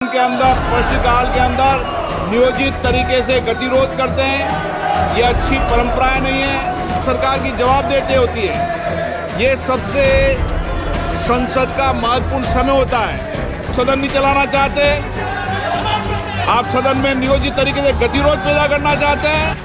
के अंदर प्रश्नकाल के अंदर नियोजित तरीके से गतिरोध करते हैं, ये अच्छी परंपराएं नहीं है। सरकार की जवाब देते होती है। ये सबसे संसद का महत्वपूर्ण समय होता है। सदन नहीं चलाना चाहते, आप सदन में नियोजित तरीके से गतिरोध पैदा करना चाहते हैं।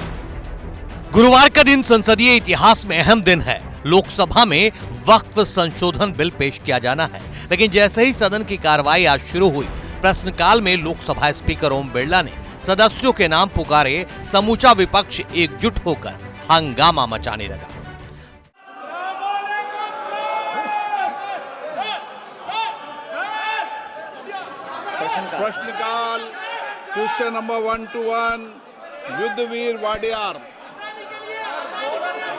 गुरुवार का दिन संसदीय इतिहास में अहम दिन है। लोकसभा में वक्फ संशोधन बिल पेश किया जाना है, लेकिन जैसे ही सदन की कार्रवाई आज शुरू हुई, प्रश्नकाल में लोकसभा स्पीकर ओम बिरला ने सदस्यों के नाम पुकारे। समूचा विपक्ष एकजुट होकर हंगामा मचाने लगा। प्रश्नकाल question number 1 to 1 Yudhvir Wadiyar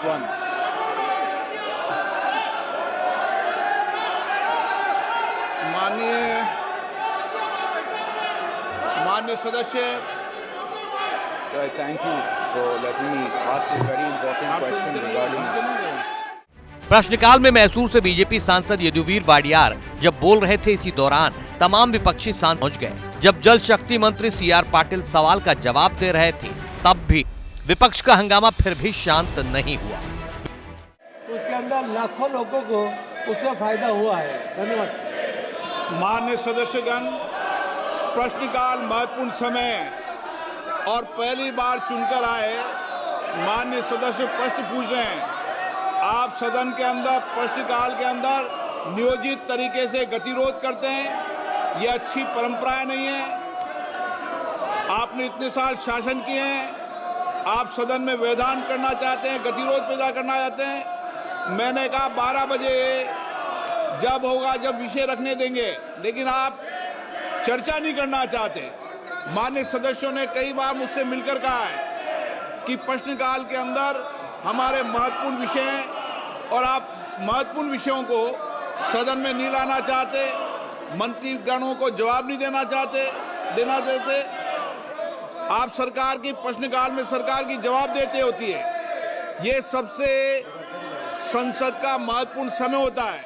1। माननीय सदस्य, thank you for letting me ask this very important question regarding प्रश्नकाल में मैसूर से बीजेपी सांसद यदुवीर वाडियार जब बोल रहे थे, इसी दौरान तमाम विपक्षी सांसद पहुंच गए। जब जल शक्ति मंत्री सीआर पाटिल सवाल का जवाब दे रहे थे, तब भी विपक्ष का हंगामा फिर भी शांत नहीं हुआ। उसके अंदर लाखों लोगों को उससे फायदा हुआ है। धन्यवाद। माननीय सदस्यगण, प्रश्नकाल महत्वपूर्ण समय है और पहली बार चुनकर आए माननीय सदस्य प्रश्न पूछ रहे हैं। आप सदन के अंदर प्रश्नकाल के अंदर नियोजित तरीके से गतिरोध करते हैं, ये अच्छी परंपराएं नहीं है। आपने इतने साल शासन किए हैं, आप सदन में व्यवधान करना चाहते हैं, गतिरोध पैदा करना चाहते हैं। मैंने कहा 12 बजे जब होगा, जब विषय रखने देंगे, लेकिन आप चर्चा नहीं करना चाहते। माननीय सदस्यों ने कई बार मुझसे मिलकर कहा है कि प्रश्नकाल के अंदर हमारे महत्वपूर्ण विषय हैं और आप महत्वपूर्ण विषयों को सदन में नहीं लाना चाहते, मंत्रीगणों को जवाब नहीं देना देते। आप सरकार की प्रश्नकाल में सरकार की जवाब देते होती है। ये सबसे संसद का महत्वपूर्ण समय होता है।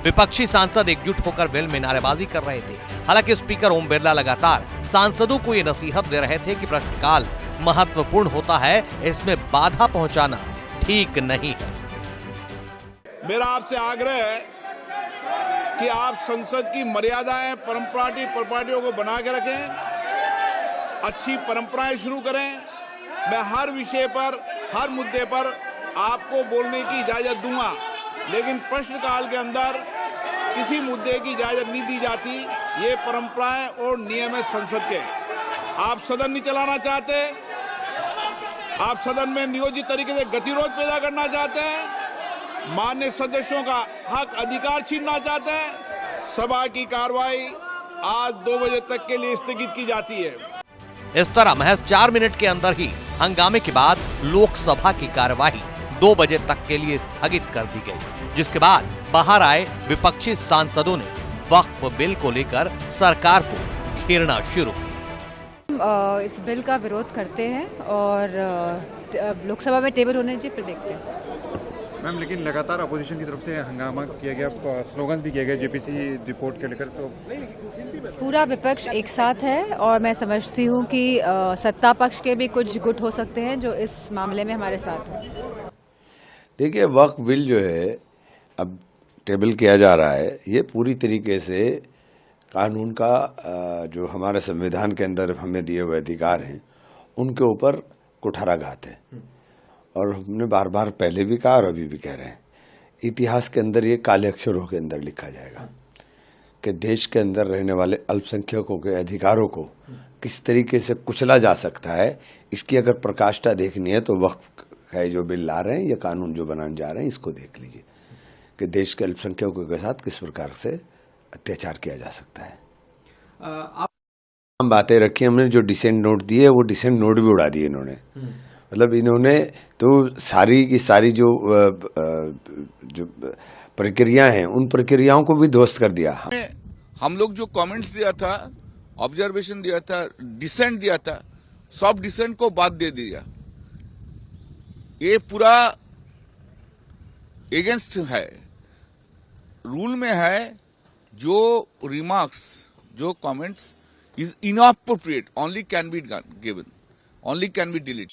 विपक्षी सांसद एकजुट होकर बिल में नारेबाजी कर रहे थे। हालांकि स्पीकर ओम बिरला लगातार सांसदों को ये नसीहत दे रहे थे कि प्रश्नकाल महत्वपूर्ण होता है, इसमें बाधा पहुंचाना ठीक नहीं है। मेरा आपसे आग्रह है कि आप संसद की मर्यादाएं, परंपराओं को बना के रखें, अच्छी परंपराएं शुरू करें। मैं हर विषय पर, हर मुद्दे पर आपको बोलने की इजाजत दूंगा, लेकिन प्रश्नकाल के अंदर किसी मुद्दे की इजाजत नहीं दी जाती। ये परंपराएं और नियम है संसद के। आप सदन नहीं चलाना चाहते, आप सदन में नियोजित तरीके से गतिरोध पैदा करना चाहते हैं, माननीय सदस्यों का हक अधिकार छीनना चाहते हैं। सभा की कार्रवाई आज 2 बजे तक के लिए स्थगित की जाती है। इस तरह महज 4 मिनट के अंदर ही हंगामे के बाद लोकसभा की कार्यवाही 2 बजे तक के लिए स्थगित कर दी गई, जिसके बाद बाहर आए विपक्षी सांसदों ने वक्फ बिल को लेकर सरकार को घेरना शुरू किया। इस बिल का विरोध करते हैं और लोकसभा में टेबल होने चाहिए, फिर देखते हैं। मैम, लेकिन लगातार अपोजिशन की तरफ से हंगामा किया गया, स्लोगन भी किया गया जेपीसी रिपोर्ट के लेकर, तो पूरा विपक्ष एक साथ है और मैं समझती हूँ कि सत्ता पक्ष के भी कुछ गुट हो सकते हैं जो इस मामले में हमारे साथ हैं। देखिए, वक्फ बिल जो है अब टेबल किया जा रहा है, ये पूरी तरीके से कानून का जो हमारे संविधान के अंदर हमें दिए हुए अधिकार हैं उनके ऊपर कुठाराघात है। और हमने बार बार पहले भी कहा और अभी भी कह रहे हैं, इतिहास के अंदर ये काले अक्षरों के अंदर लिखा जाएगा कि देश के अंदर रहने वाले अल्पसंख्यकों के अधिकारों को किस तरीके से कुचला जा सकता है। इसकी अगर प्रकाष्ठा देखनी है तो वक्फ है जो बिल ला रहे हैं या कानून जो बनाने जा रहे हैं, इसको देख लीजिए कि देश के अल्पसंख्यकों के साथ किस प्रकार से अत्याचार किया जा सकता है। हम बातें रखी, हमने जो डिसेंट नोट दिए वो डिसेंट नोट भी उड़ा दिए इन्होंने। मतलब इन्होंने तो सारी की सारी जो प्रक्रिया हैं उन प्रक्रियाओं को भी ध्वस्त कर दिया। हम लोग जो कमेंट्स दिया था, ऑब्जर्वेशन दिया था, डिसेंट दिया था, सब डिसेंट को बात दे दिया। ये पूरा एगेंस्ट है, रूल में है जो रिमार्क्स जो comments is inappropriate only can be given, only can be delete.